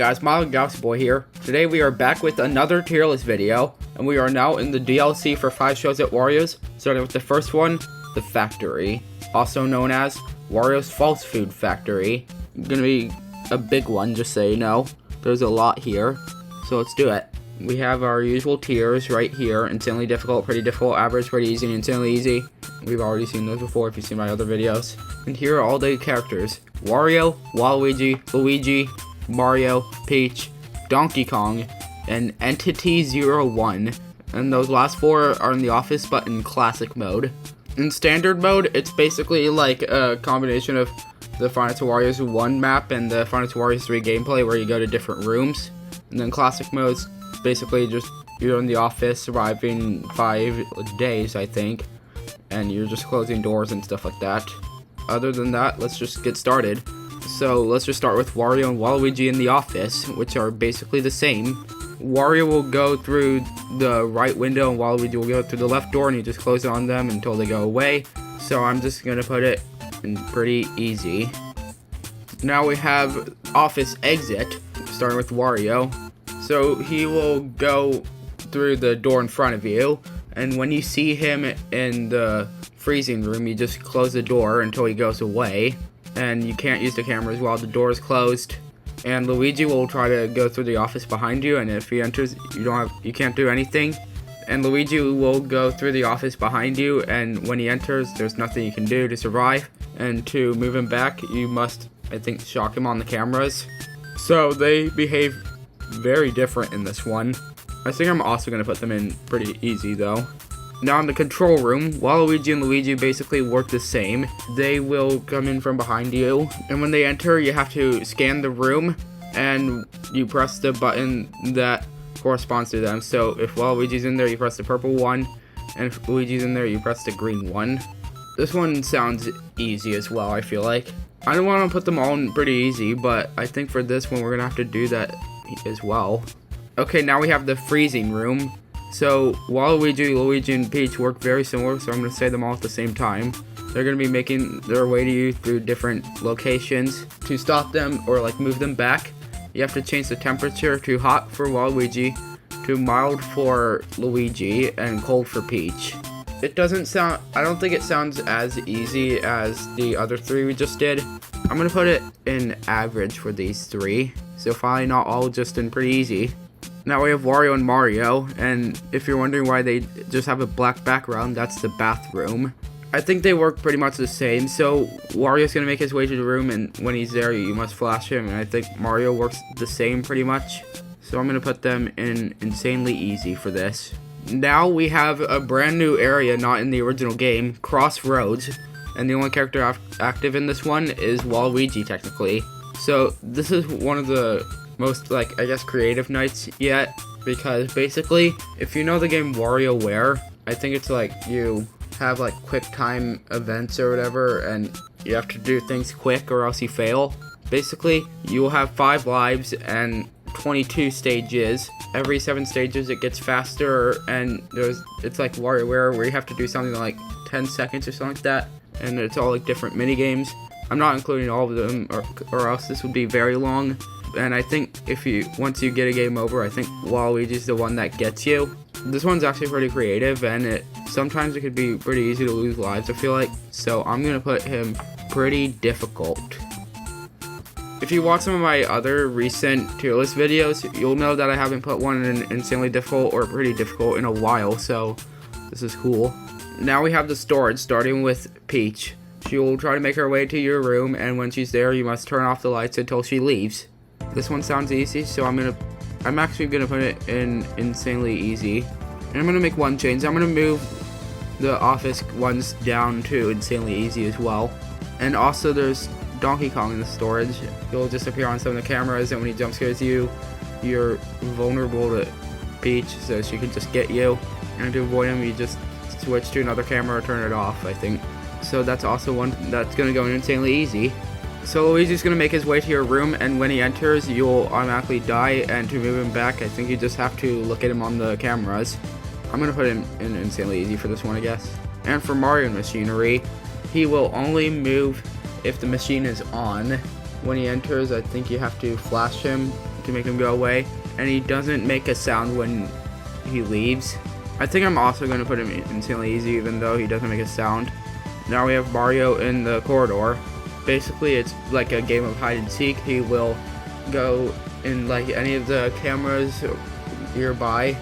guys, Galaxy Boy here. Today we are back with another tier list video, and we are now in the DLC for 5 shows at Wario's, starting with the first one, The Factory, also known as Wario's False Food Factory. Gonna be a big one, just so you know. There's a lot here, so let's do it. We have our usual tiers right here: insanely difficult, pretty difficult, average, pretty easy, and insanely easy. We've already seen those before if you've seen my other videos. And here are all the characters: Wario, Waluigi, Luigi, Mario, Peach, Donkey Kong, and Entity 01. And those last 4 are in the office, but in classic mode. In standard mode, it's basically like a combination of the Final Fantasy Warriors 1 map and the Final Fantasy Warriors 3 gameplay, where you go to different rooms. And then classic mode's basically just you're in the office surviving 5 days, I think, and you're just closing doors and stuff like that. Other than that, let's just get started. So let's just start with Wario and Waluigi in the office, which are basically the same. Wario will go through the right window and Waluigi will go through the left door, and you just close on them until they go away. So I'm just gonna put it in pretty easy. Now we have office exit, starting with Wario. So he will go through the door in front of you, and when you see him in the freezing room, you just close the door until he goes away, and you can't use the cameras while the door is closed. And Luigi will try to go through the office behind you, and if he enters, you can't do anything. And Luigi will go through the office behind you, and when he enters, there's nothing you can do to survive. And to move him back, you must, I think, shock him on the cameras. So they behave very different in this one. I think I'm also going to put them in pretty easy though. Now in the control room, Waluigi and Luigi basically work the same. They will come in from behind you, and when they enter, you have to scan the room, and you press the button that corresponds to them. So if Waluigi's in there, you press the purple one, and if Luigi's in there, you press the green one. This one sounds easy as well, I feel like. I don't want to put them all in pretty easy, but I think for this one, we're going to have to do that as well. Okay, now we have the freezing room. So Waluigi, Luigi, and Peach work very similar, so I'm going to say them all at the same time. They're going to be making their way to you through different locations. To stop them or like move them back, you have to change the temperature to hot for Waluigi, to mild for Luigi, and cold for Peach. It doesn't sound, I don't think it sounds as easy as the other 3 we just did. I'm going to put it in average for these 3. So finally not all just in pretty easy. Now we have Wario and Mario, and if you're wondering why they just have a black background, that's the bathroom. I think they work pretty much the same. So Wario's going to make his way to the room, and when he's there, you must flash him, and I think Mario works the same pretty much. So I'm going to put them in insanely easy for this. Now we have a brand new area not in the original game, Crossroads, and the only character active in this one is Waluigi technically. So this is one of the most, like, I guess, creative nights yet, because basically, if you know the game WarioWare, I think it's like you have like quick time events or whatever, and you have to do things quick or else you fail. Basically, you will have 5 lives and 22 stages. Every 7 stages it gets faster, and it's like WarioWare where you have to do something in like 10 seconds or something like that, and it's all like different mini games. I'm not including all of them, or else this would be very long. And I think once you get a game over, I think Waluigi's the one that gets you. This one's actually pretty creative, and sometimes it could be pretty easy to lose lives, I feel like. So I'm gonna put him pretty difficult. If you watch some of my other recent tier list videos, you'll know that I haven't put one in insanely difficult or pretty difficult in a while, so this is cool. Now we have the storage, starting with Peach. She will try to make her way to your room, and when she's there, you must turn off the lights until she leaves. This one sounds easy, so I'm actually gonna put it in insanely easy. And I'm gonna make one change. I'm gonna move the office ones down to insanely easy as well. And also there's Donkey Kong in the storage. He'll disappear on some of the cameras, and when he jump scares you, you're vulnerable to Peach, so she can just get you. And to avoid him, you just switch to another camera or turn it off, I think. So that's also one that's gonna go in insanely easy. So Luigi's gonna make his way to your room, and when he enters, you'll automatically die, and to move him back, I think you just have to look at him on the cameras. I'm gonna put him in insanely easy for this one, I guess. And for Mario Machinery, he will only move if the machine is on. When he enters, I think you have to flash him to make him go away, and he doesn't make a sound when he leaves. I think I'm also going to put him insanely easy even though he doesn't make a sound. Now we have Mario in the corridor. Basically it's like a game of hide and seek. He will go in like any of the cameras nearby.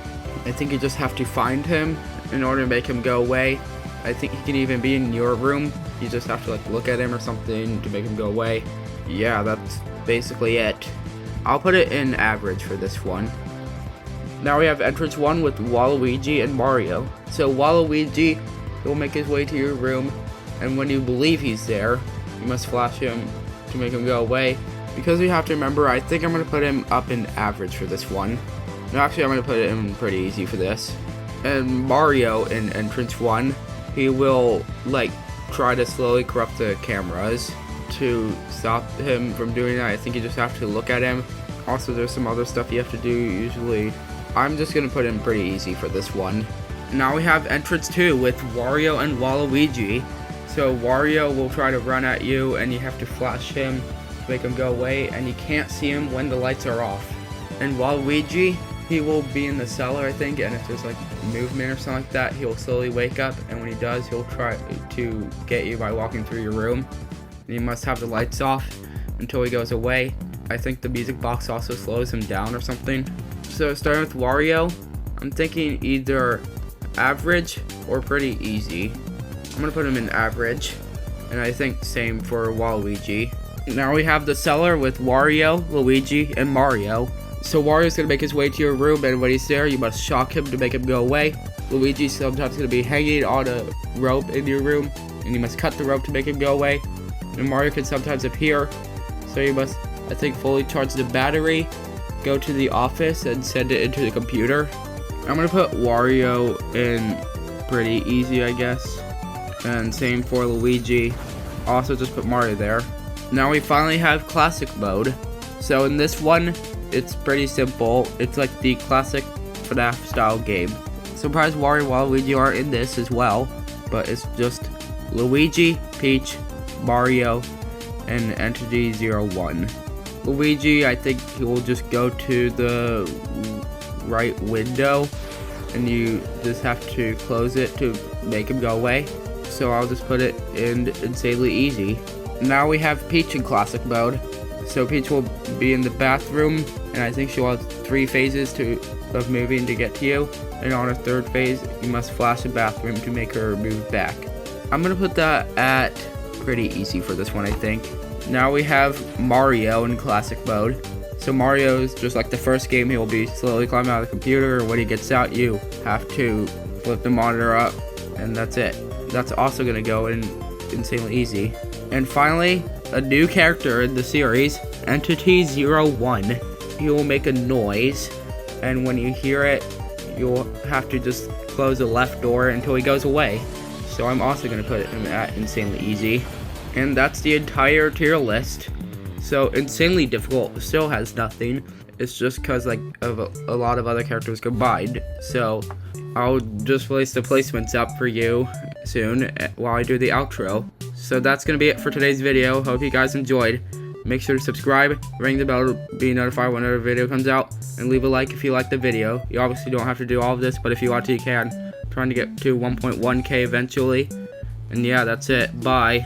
I think you just have to find him in order to make him go away. I think he can even be in your room. You just have to like look at him or something to make him go away. Yeah, that's basically it. I'll put it in average for this one. Now we have entrance 1 with Waluigi and Mario. So Waluigi will make his way to your room, and when you believe he's there, you must flash him to make him go away. Because you have to remember, I think I'm going to put him up in average for this one. No, actually I'm going to put it in pretty easy for this. And Mario in entrance 1, he will like try to slowly corrupt the cameras. To stop him from doing that, I think you just have to look at him. Also, there's some other stuff you have to do usually. I'm just going to put him pretty easy for this one. Now we have entrance 2 with Wario and Waluigi. So Wario will try to run at you and you have to flash him to make him go away, and you can't see him when the lights are off. And Waluigi, he will be in the cellar I think, and if there's like movement or something like that, he'll slowly wake up, and when he does, he'll try to get you by walking through your room. And you must have the lights off until he goes away. I think the music box also slows him down or something. So starting with Wario, I'm thinking either average or pretty easy. I'm gonna put him in average, and I think same for Waluigi. Now we have the cellar with Wario, Luigi, and Mario. So Wario's gonna make his way to your room, and when he's there, you must shock him to make him go away. Luigi's sometimes gonna be hanging on a rope in your room, and you must cut the rope to make him go away. And Mario can sometimes appear, so you must, I think, fully charge the battery, go to the office, and send it into the computer. I'm gonna put Wario in pretty easy, I guess. And same for Luigi. Also just put Mario there. Now we finally have classic mode. So in this one, it's pretty simple. It's like the classic FSaW style game. Surprise, Wario and Waluigi are in this as well, but it's just Luigi, Peach, Mario, and Entity 01. Luigi, I think he will just go to the right window, and you just have to close it to make him go away. So I'll just put it in insanely easy. Now we have Peach in classic mode. So Peach will be in the bathroom, and I think she'll have 3 phases of moving to get to you. And on her 3rd phase, you must flash the bathroom to make her move back. I'm gonna put that at pretty easy for this one, I think. Now we have Mario in classic mode. So Mario is just like the first game. He will be slowly climbing out of the computer. When he gets out, you have to flip the monitor up, and that's it. That's also gonna go in insanely easy. And finally, a new character in the series, Entity 01. He will make a noise, and when you hear it, you'll have to just close the left door until he goes away. So I'm also gonna put him at insanely easy. And that's the entire tier list. So insanely difficult still has nothing. It's just because like of a lot of other characters combined. So I'll just place the placements up for you soon while I do the outro. So that's gonna be it for today's video. Hope you guys enjoyed. Make sure to subscribe, ring the bell to be notified whenever a video comes out, and leave a like if you like the video. You obviously don't have to do all of this, but if you want to, you can. I'm trying to get to 1.1K eventually. And yeah, that's it. Bye.